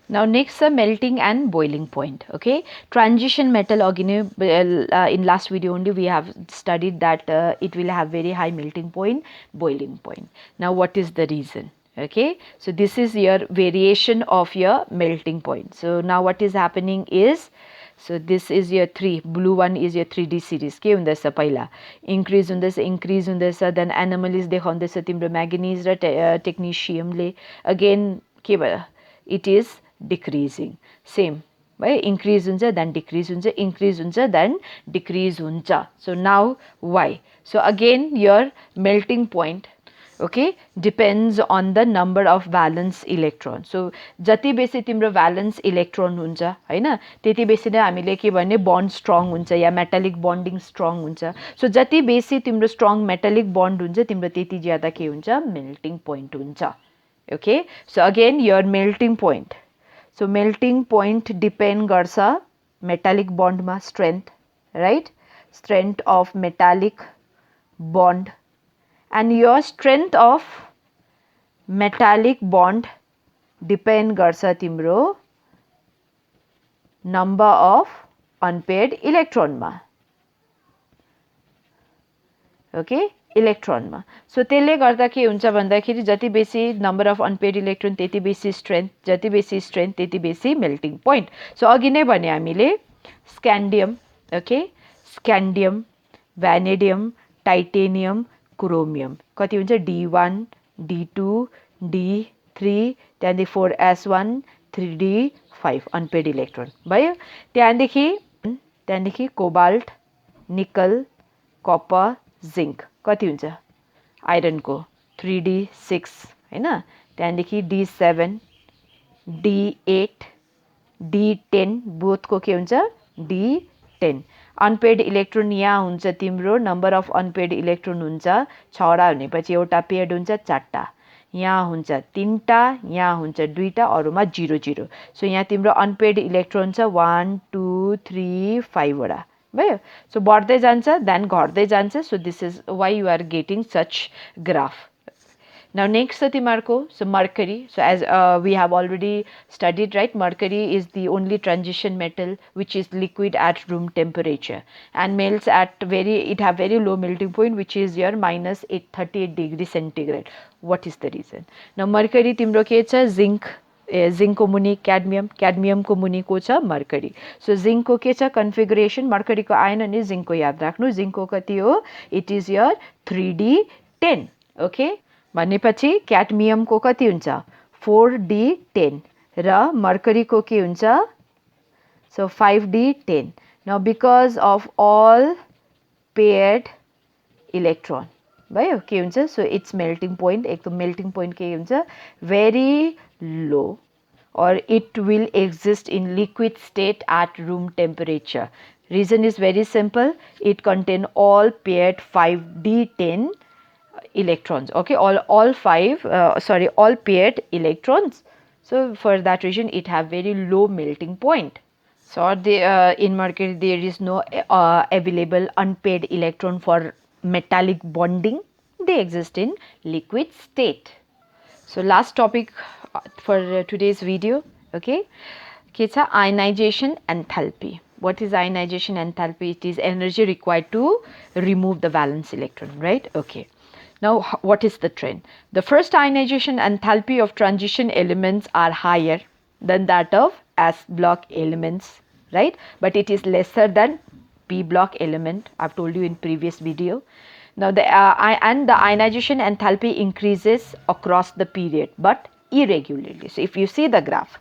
Now next melting and boiling point. Okay, transition metal in last video only we have studied that it will have very high melting point, boiling point. Now what is the reason? Okay, so this is your variation of your melting point. So now what is happening is, so this is your 3, blue one is your 3D series के हुँदैछ पहिला increase हुँदैछ then anomalies देखाउँदैछ तिम्रो manganese र technetium ले again के भयो, it is decreasing, same right, increase huncha then decrease huncha, increase huncha then decrease huncha. So now why? So again your melting point, okay, depends on the number of valence electron. So जति बेसी तिम्रो valence electron हुन्छ हैन त्यति बेसी नै हामीले के भन्ने bond strong हुन्छ या metallic bonding strong हुन्छ. So जति बेसी तिम्रो strong metallic bond हुन्छ तिम्रो त्यति ज्यादा के हुन्छ melting point हुन्छ. Okay, so again your melting point. So melting point depend garcha metallic bond ma strength, right? Strength of metallic bond, and your strength of metallic bond depend garcha timro number of unpaired electron ma. Okay, electron ma. So त्यसले गर्दा के हुन्छ भन्दाखेरि जति बेसी number of unpaired electron त्यति बेसी strength, जति बेसी strength त्यति बेसी melting point. So अघि नै भने हामीले scandium, okay, scandium, vanadium, titanium, chromium कति हुन्छ D1, D2, D3 त्यहाँदेखि 4s1 3d5 unpaired electron भयो. त्यहाँदेखि cobalt, nickel, copper, zinc कति हुन्छ आइरन को 3d6 हैन त्यहाँदेखि d7 d8 d10 बोथ को के हुन्छ d10 अनपेयर्ड इलेक्ट्रोन यहाँ हुन्छ तिम्रो नम्बर अफ अनपेयर्ड इलेक्ट्रोन हुन्छ 6 वटा भनेपछि एउटा पेयर्ड हुन्छ 4 टा यहाँ हुन्छ 3 टा यहाँ हुन्छ 2 टा अरुमा 0 0 सो यहाँ तिम्रो अनपेयर्ड इलेक्ट्रोन छ 1 2 3 5 वटा भयो. So बढ्दै जान्छ then घट्दै जान्छ. So this is why you are getting such graph. Now next छ तिमीहरुको, so mercury. So as we have already studied, right, mercury is the only transition metal which is liquid at room temperature and melts at it have very low melting point which is your minus 838 degree centigrade. What is the reason? Now mercury तिम्रो के छ zinc, zinc को मुनि cadmium, cadmium को मुनि को छ mercury. So zinc को के छ configuration, mercury को आएन नि zinc को याद राख्नु. zinc को कति हो? It is your 3d10. Okay, भनेपछि cadmium को कति हुन्छ 4d10 र mercury को के हुन्छ so 5d10. Now because of all paired electron भयो के हुन्छ so its melting point एकदम melting point के हुन्छ very low or it will exist in liquid state at room temperature. Reason is very simple, it contain all paired 5d10 electrons. Okay, all paired electrons. So for that reason it have very low melting point. So in mercury there is no available unpaired electron for metallic bonding. They exist in liquid state. So last topic for today's video. Okay, ionization enthalpy. What is ionization enthalpy? It is energy required to remove the valence electron, right? Okay. Now what is the trend? The first ionization enthalpy of transition elements are higher than that of S block elements, right? But it is lesser than P block element. I've told you in previous video. Now the ionization enthalpy increases across the period but irregularly. So if you see the graph,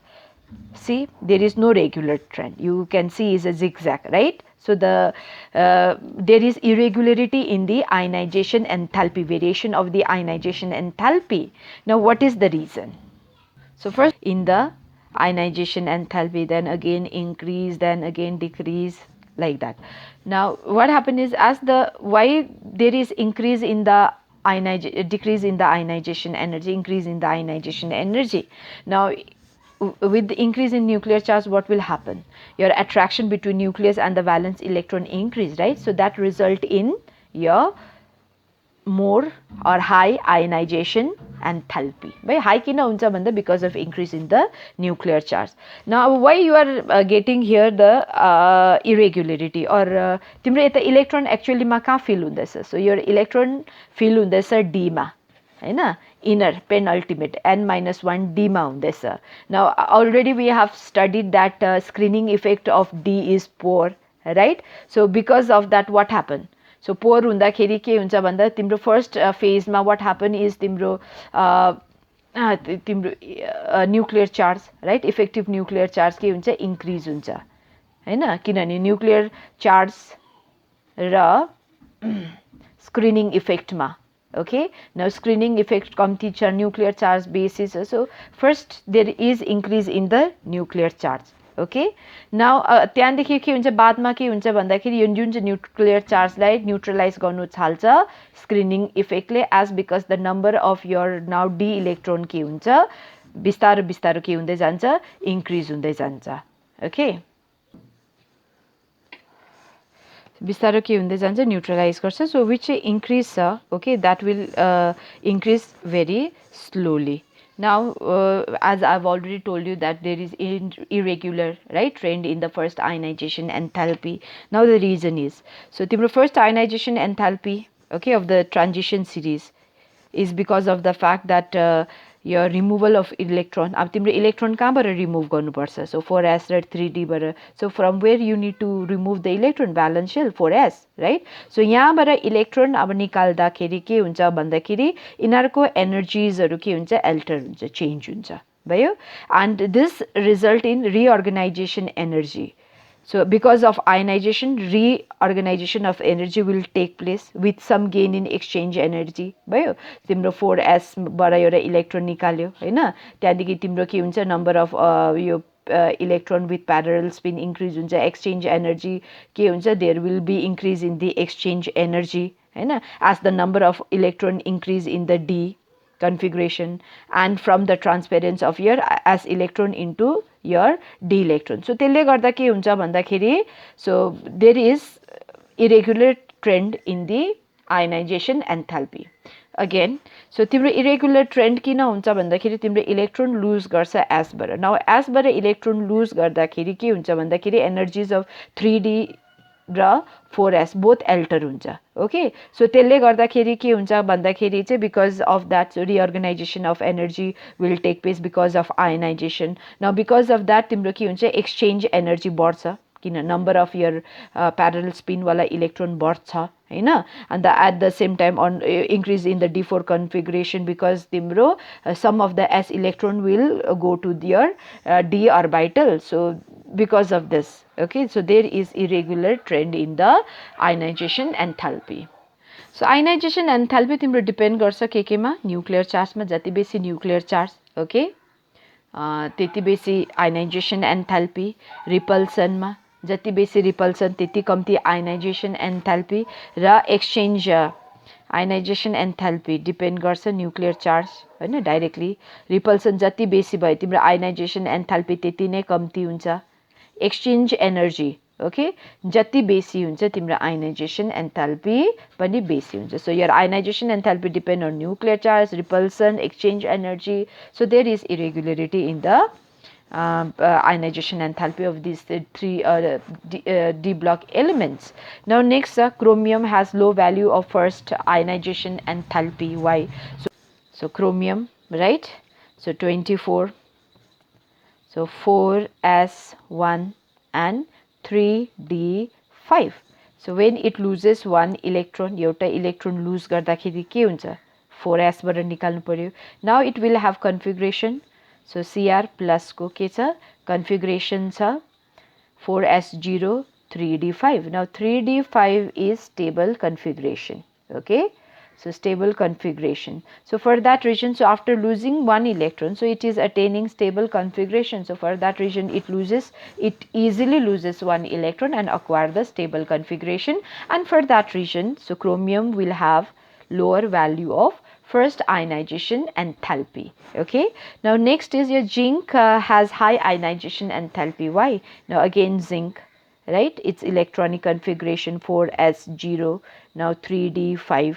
see there is no regular trend. You can see is a zigzag, right? So there is irregularity in the ionization enthalpy, variation of the ionization enthalpy. Now what is the reason? So first in the ionization enthalpy, then again increase, then again decrease, like that. Now what happened is why there is increase in the decrease in the ionization energy, increase in the ionization energy. Now with the increase in nuclear charge, what will happen? Your attraction between nucleus and the valence electron increase, right? So that result in your more or high ionization enthalpy. By high kina huncha bhanda because of increase in the nuclear charge. Now why you are getting here the irregularity or timro yata electron actually ma ka fill hundacha. So your electron fill hundacha d ma, हैन, inner penultimate n-1 d ma hundacha. Now already we have studied that screening effect of d is poor, right? So because of that what happened? So पोर हुँदाखेरि के हुन्छ भन्दा तिम्रो first फेजमा what happen is तिम्रो nuclear charge, right, effective nuclear charge के हुन्छ, increase हुन्छ, हैन, किनभने न्युक्लियर चार्ज र स्क्रिनिङ इफेक्टमा, okay, now screening effect कम्ती छ, nuclear charge basis, so first there is increase in the nuclear charge, okay. Now त्यहाँदेखि के हुन्छ, बादमा के हुन्छ भन्दाखेरि यो जुन चाहिँ न्युक्लियर चार्जलाई न्युट्रलाइज गर्नु थाल्छ स्क्रिनिङ इफेक्टले, as because the number of your now d electron के हुन्छ, बिस्तारो बिस्तारो के हुँदै जान्छ, इन्क्रिज हुँदै जान्छ, ओके, बिस्तारो के हुँदै जान्छ, न्युट्रलाइज गर्छ. सो विच चाहिँ इन्क्रिज छ, okay, that will increase very slowly. Now, as I've already told you that there is irregular, right, trend in the first ionization enthalpy. Now the reason is, so the first ionization enthalpy, okay, of the transition series is because of the fact that your removal of electron, अब तिम्रो electron कहाँबाट remove गर्नुपर्छ, so 4s र 3d बाट, so from where you need to remove the electron, valence shell 4s, right? So यहाँबाट electron अब निकाल्दाखेरि के हुन्छ भन्दाखेरि यिनीहरूको energiesहरू के हुन्छ, alter हुन्छ, change हुन्छ, भयो, and this result in reorganization energy. So because of ionization, reorganization of energy will take place with some gain in exchange energy, भयो, तिम्रो 4s बाट एउटा इलेक्ट्रोन निकाल्यो, हैन, त्यहाँदेखि तिम्रो के हुन्छ, नम्बर अफ यो electron with parallel spin increase हुन्छ, एक्सचेन्ज एनर्जी के हुन्छ, there will be increase in the exchange energy, हैन, as the number of electron increase in the d configuration and from the transference of your s electron into your d electron. So त्यसले गर्दा के हुन्छ भन्दाखेरि, so there is irregular trend in the ionization enthalpy. Again, so तिम्रो irregular trend किन हुन्छ भन्दाखेरि तिम्रो इलेक्ट्रोन लुज गर्छ s बाट. नाउ s बाट इलेक्ट्रोन लुज गर्दाखेरि के हुन्छ भन्दाखेरि एनर्जीज अफ 3d र 4s बोथ एल्टर हुन्छ, ओके. सो त्यसले गर्दाखेरि के हुन्छ भन्दाखेरि चाहिँ because of that reorganization of energy will take place because of ionization. Now because of that तिम्रो के हुन्छ, एक्सचेन्ज एनर्जी बढ्छ, किन नम्बर अफ यर प्यारल स्पिनवाला इलेक्ट्रोन बढ्छ, हैन, and at the same time on increase in the D4 configuration because तिम्रो some of the s electron will go to their d orbital. So because of this, okay, so there is irregular trend in the ionization enthalpy. So ionization enthalpy तिम्रो depend गर्छ के केमा, nuclear चार्जमा, जति बेसी nuclear charge, okay, त्यति बेसी ionisation enthalpy, रिपल्सनमा जति बेसी रिपल्सन त्यति कम्ती आयनाइजेसन एन्थाल्पी, र एक्सचेन्ज आयनाइजेसन एन्थाल्पी डिपेन्ड गर्छ न्युक्लियर चार्ज, हैन, डाइरेक्टली. रिपल्सन जति बेसी भयो तिम्रो आयनाइजेसन एन्थाल्पी त्यति नै कम्ती हुन्छ, एक्सचेन्ज एनर्जी, ओके, जति बेसी हुन्छ तिम्रो आयनाइजेसन एन्थाल्पी पनि बेसी हुन्छ. So your ionization enthalpy depend on nuclear charge, repulsion, exchange energy. So there is irregularity in the ionization enthalpy of these three d block elements. Now next, chromium has low value of first ionization enthalpy. Why? So chromium, right? So 24. So 4s1 and 3d5. So when it loses one electron, एउटा electron lose गर्दाखेरि के हुन्छ, 4s बाट निकाल्नु पर्यो. Now it will have configuration. So Cr plus को के छ, configuration छ 4s0 3d5. Now 3d5 is stable configuration, okay. So stable configuration. So for that reason, so after losing one electron, so it is attaining stable configuration. So for that reason, it easily loses one electron and acquire the stable configuration. And for that reason, so chromium will have lower value of first ionization enthalpy, okay. Now next is your zinc has high ionization enthalpy. Why? Now again zinc, right, its electronic configuration 4s0, now 3d5,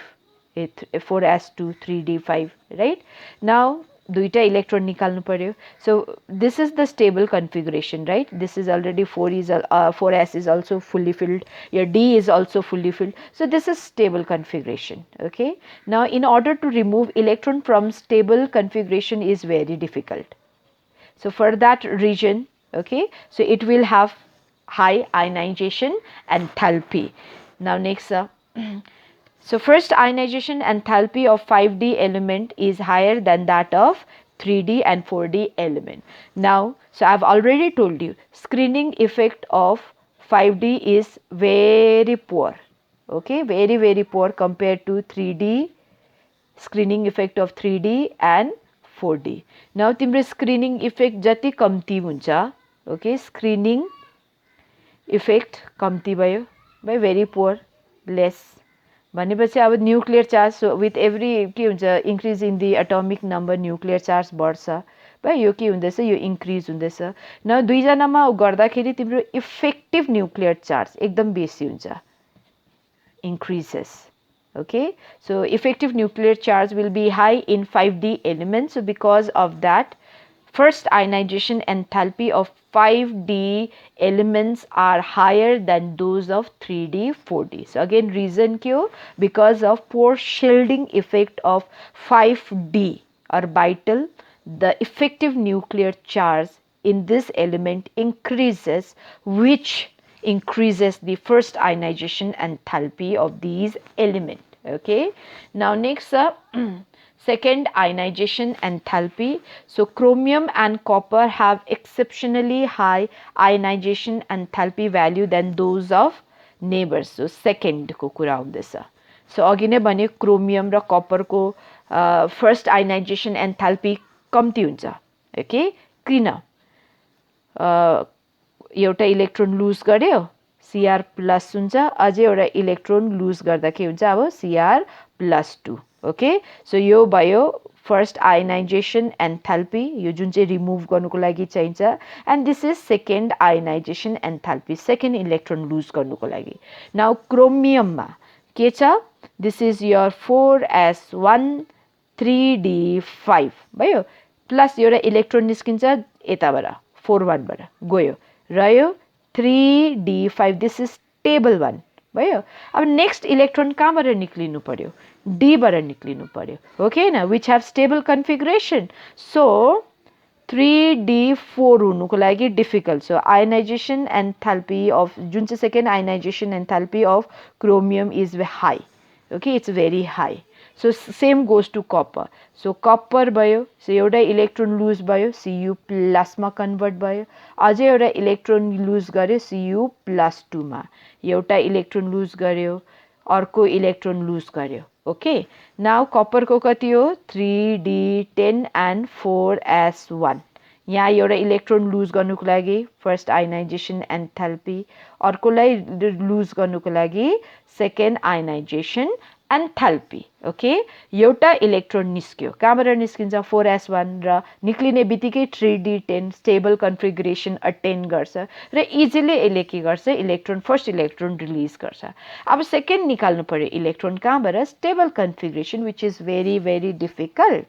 4s2 3d5 right. Now दुईटा electron निकाल्नु पर्यो. So this is the stable configuration, right? This is already 4s is also fully filled, your d is also fully filled, so this is stable configuration. Okay, now in order to remove electron from stable configuration is very difficult. So for that region, okay, so it will have high ionization enthalpy. Now next so first ionization enthalpy of 5d element is higher than that of 3d and 4d element. Now so I have already told you screening effect of 5d is very poor, okay, very poor compared to 3d screening effect of 3d and 4d. Now तिम्रो screening effect जति कम्ती हुन्छ, okay, screening effect कम्ती भयो, by very poor, less भनेपछि अब nuclear charge with every के हुन्छ increase in the atomic number nuclear charge बढ्छ भाइ, यो के हुँदैछ, यो इन्क्रिज हुँदैछ. न दुईजनामा गर्दाखेरि तिम्रो इफेक्टिभ न्युक्लियर चार्ज एकदम बेसी हुन्छ, increases. Okay, so effective nuclear charge will be high in 5d elements. So because of that, first ionization enthalpy of 5d elements are higher than those of 3d 4d. So again reason क्यों, because of poor shielding effect of 5d orbital, the effective nuclear charge in this element increases, which increases the first ionization enthalpy of these elements. Okay, now next second ionization enthalpy. So chromium and copper have exceptionally high ionization enthalpy value than those of neighbors. So second को कुरा हुँदैछ. So अघि नै भने chromium र copper को first ionization enthalpy कम्ती हुन्छ. Okay, किन? एउटा इलेक्ट्रोन लुज गर्यो Cr प्लस हुन्छ, अझै एउटा इलेक्ट्रोन लुज गर्दा के हुन्छ अब Cr+2. ओके, सो यो भयो फर्स्ट आयनाइजेसन एन्थाल्पी, यो जुन चाहिँ रिमुभ गर्नुको लागि चाहिन्छ. And this is second ionisation enthalpy, second electron lose गर्नुको लागि. नाउ क्रोमियममा के छ, this is your 4s1 3d5 भयो, प्लस एउटा इलेक्ट्रोन निस्किन्छ यताबाट 4 1 बाट गयो, रह्यो 3d5, this is stable one भयो. अब नेक्स्ट इलेक्ट्रोन कहाँबाट निक्लिनु पर्यो, डी बाट निक्लिनु पर्यो. ओके न, which have stable configuration. So 3d4 हुनुको लागि difficult. So ionisation enthalpy of जुन चाहिँ second ionisation enthalpy of chromium is high. Okay, it's very high. So same goes to copper. So copper भयो, so एउटा electron lose भयो, Cu प्लसमा convert भयो, अझै एउटा इलेक्ट्रोन लुज गर्यो Cu+2 मा, एउटा इलेक्ट्रोन लुज गर्यो, अर्को इलेक्ट्रोन लुज गर्यो. ओके, नाउ कपरको कति हो 3d10 एन्ड 4s1. यहाँ एउटा इलेक्ट्रोन लुज गर्नुको लागि फर्स्ट आयनाइजेसन एन्थाल्पी, अर्कोलाई लुज गर्नुको लागि सेकेन्ड आयनाइजेसन एन्थाल्पी. ओके, एउटा इलेक्ट्रोन निस्क्यो, कहाँबाट निस्किन्छ 4s1 र निक्लिने बित्तिकै 3d10 स्टेबल कन्फिगरेसन अटेन गर्छ र इजिली यसले के गर्छ, इलेक्ट्रोन फर्स्ट इलेक्ट्रोन रिलिज गर्छ. अब सेकेन्ड निकाल्नु पर्यो इलेक्ट्रोन कहाँबाट, stable configuration, which is very very difficult.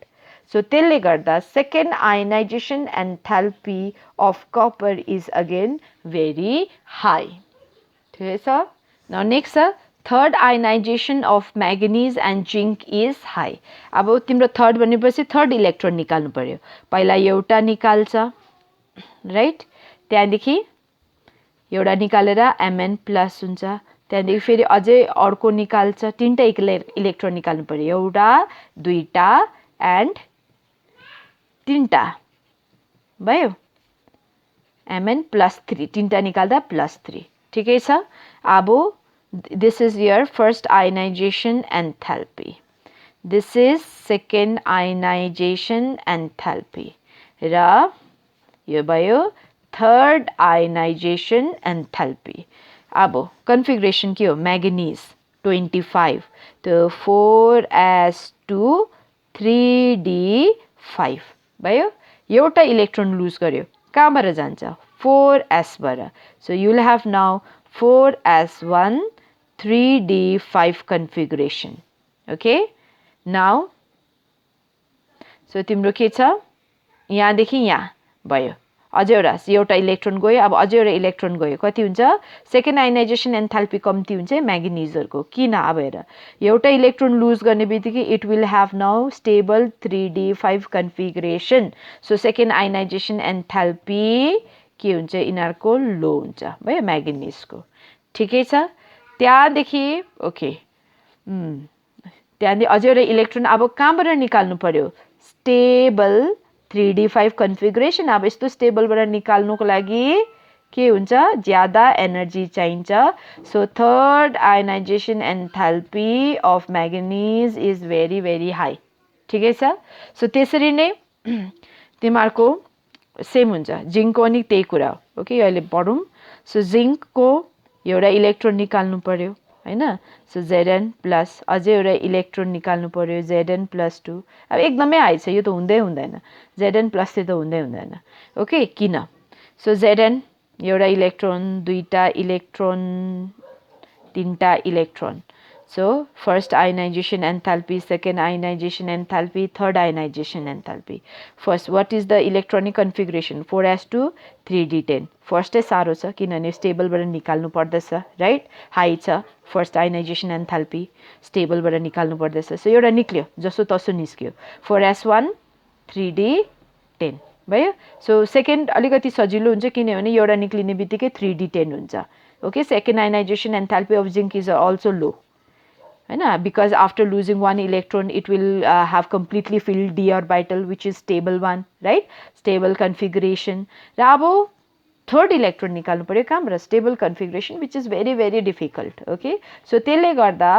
So त्यसले गर्दा second ionisation enthalpy of copper is again very high. ठिकै छ. नाउ नेक्स्ट छ third ionisation of म्याग्निज and zinc is high. अब तिम्रो थर्ड भनेपछि थर्ड इलेक्ट्रोन निकाल्नु पर्यो. पहिला एउटा निकाल्छ, राइट, त्यहाँदेखि एउटा निकालेर Mn प्लस हुन्छ, त्यहाँदेखि फेरि अझै अर्को निकाल्छ, तिनवटा इलेक्ट्रोन निकाल्नु पर्यो, एउटा दुईटा एन्ड तिनवटा भयो, Mn+3, तिनवटा निकाल्दा +3. ठिकै छ. अब this is your first ionization enthalpy, this is second ionization enthalpy र यो भयो third ionization enthalpy. अब configuration के हो, मैग्नीज 25, तो 4s2 3d5 भयो, एउटा इलेक्ट्रोन लुज गर्यो, कहाँबाट जान्छ 4s बाट. so you will have now 4s1 3d5 configuration. Okay, now so तिम्रो के छ यहाँदेखि यहाँ भयो अझै एउटा इलेक्ट्रोन गयो अब अझै एउटा इलेक्ट्रोन गयो कति हुन्छ सेकेन्ड आयनाइजेसन एन्थाल्पी कम्ती हुन्छ म्याग्नेनिजहरुको किन अब हेर एउटा इलेक्ट्रोन लुज गर्ने बित्तिकै it will have now stable 3d5 configuration so second ionisation enthalpy के हुन्छ इनारको लो हुन्छ भयो म्याग्नेनिजको ठिकै छ त्यहाँदेखि ओके त्यहाँदेखि अझै एउटा इलेक्ट्रोन अब कहाँबाट निकाल्नु पर्यो स्टेबल 3d5 कन्फिगरेसन अब यस्तो स्टेबलबाट निकाल्नुको लागि के हुन्छ ज्यादा एनर्जी चाहिन्छ so third ionisation enthalpy of manganese is very very high ठिकै छ सो त्यसरी नै तिमीहरुको सेम हुन्छ जिंकको पनि त्यही कुरा हो ओके अहिले पढौं सो जिंकको एउटा इलेक्ट्रोन निकाल्नु पर्यो हैन सो Zn प्लस अझै एउटा इलेक्ट्रोन निकाल्नु पर्यो Zn+2 अब एकदमै हाई छ यो त हुँदै हुँदैन Zn+ चाहिँ त हुँदै हुँदैन ओके किन सो Zn एउटा इलेक्ट्रोन दुईटा इलेक्ट्रोन तीनटा electron so first ionisation enthalpy second ionisation enthalpy third ionisation enthalpy first what is the electronic configuration 4s2 3d10 फर्स्टै सारो छ किनभने स्टेबलबाट निकाल्नु पर्दछ राइट हाई छ फर्स्ट आयनाइजेसन एन्थाल्पी स्टेबलबाट निकाल्नु पर्दछ सो एउटा निक्ल्यो जसो तसो निस्क्यो 4s1 3d10 भयो सो सेकेन्ड अलिकति सजिलो हुन्छ किनभने एउटा निक्लिने बित्तिकै 3d10 हुन्छ okay second ionisation enthalpy of zinc is also low हैन because after losing one electron it will have completely filled d orbital which is stable one right stable configuration र अब थर्ड इलेक्ट्रोन निकाल्नु पर्यो कहाँबाट stable configuration which is very very difficult okay so त्यसले गर्दा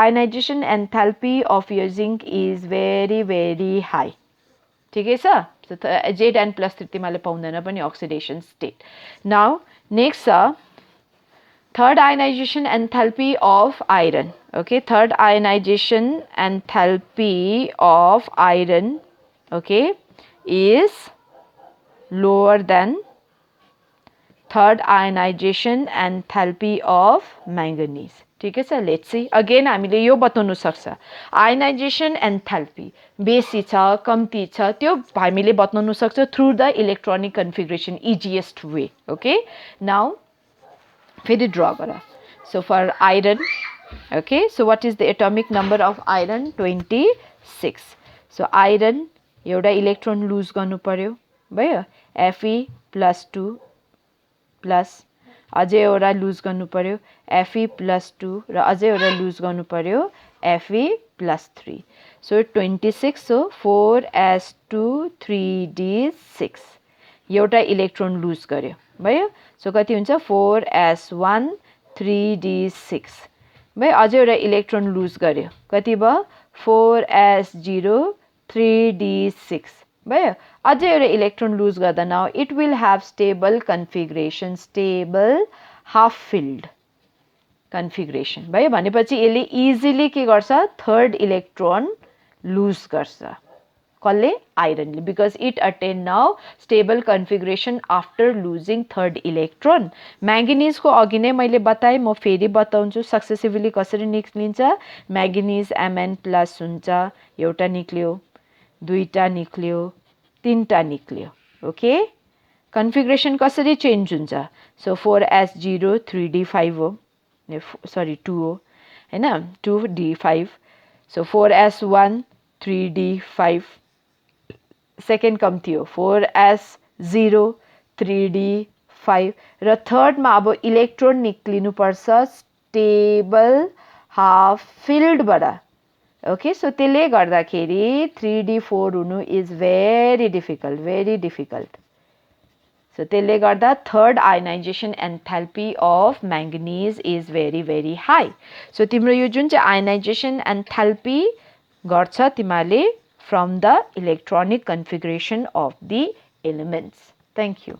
ionisation enthalpy of your zinc is very very high ठिकै छ so Zn+3 तिमीले पाउँदैन पनि अक्सिडेसन स्टेट नाउ नेक्स्ट छ third ionization enthalpy of iron okay third ionization enthalpy of iron okay is lower than third ionization enthalpy of manganese ठीक छ let's see again हामीले यो बताउनु सक्छ आयनाइजेसन एन्थाल्पी बेसी छ कम्ती छ त्यो हामीले बताउनु सक्छ through the electronic configuration easiest way okay now फेरि ड्रा गर so for iron okay so what is the atomic number of iron 26 so iron एउटा इलेक्ट्रोन लुज गर्नु पर्यो भयो Fe+2 प्लस अझै एउटा लुज गर्नु पर्यो Fe+2 र अझै एउटा लुज गर्नु पर्यो Fe+3 so 26 so 4s2 3d6 एउटा इलेक्ट्रोन लुज गर्यो भयो सो कति हुन्छ 4s1 3d6 भयो अझै एउटा इलेक्ट्रोन लुज गर्यो कति भयो 4s0 3d6 भयो अझै एउटा इलेक्ट्रोन लुज गर्दा now it will have stable configuration stable half filled configuration भयो भनेपछि यसले इजिली के गर्छ थर्ड इलेक्ट्रोन लुज गर्छ कसले आइरनले because it attain now stable configuration after losing third electron म्याग्नेनिजको अघि नै मैले बताएँ म फेरि बताउँछु सक्सेसिभली कसरी निक्लिन्छ म्याग्नेनिज Mn+ हुन्छ एउटा निक्ल्यो दुईटा निक्ल्यो तीनटा निक्ल्यो ओके कन्फिगरेसन कसरी चेन्ज हुन्छ सो 4s0 3d5 हो सरी 2 हो हैन 2d5 so 4s1 3d5 second कम्ती हो 4s0 3d5 र थर्डमा अब इलेक्ट्रोन निक्लिनु पर्छ स्टेबल हाफ फिल्डबाट ओके सो त्यसले गर्दाखेरि 3d4 हुनु इज भेरी डिफिकल्ट सो त्यसले गर्दा third ionisation enthalpy of manganese is very very high so तिम्रो यो जुन चाहिँ आयनाइजेसन एन्थाल्पी गर्छ तिमीले from the electronic configuration of the elements. Thank you.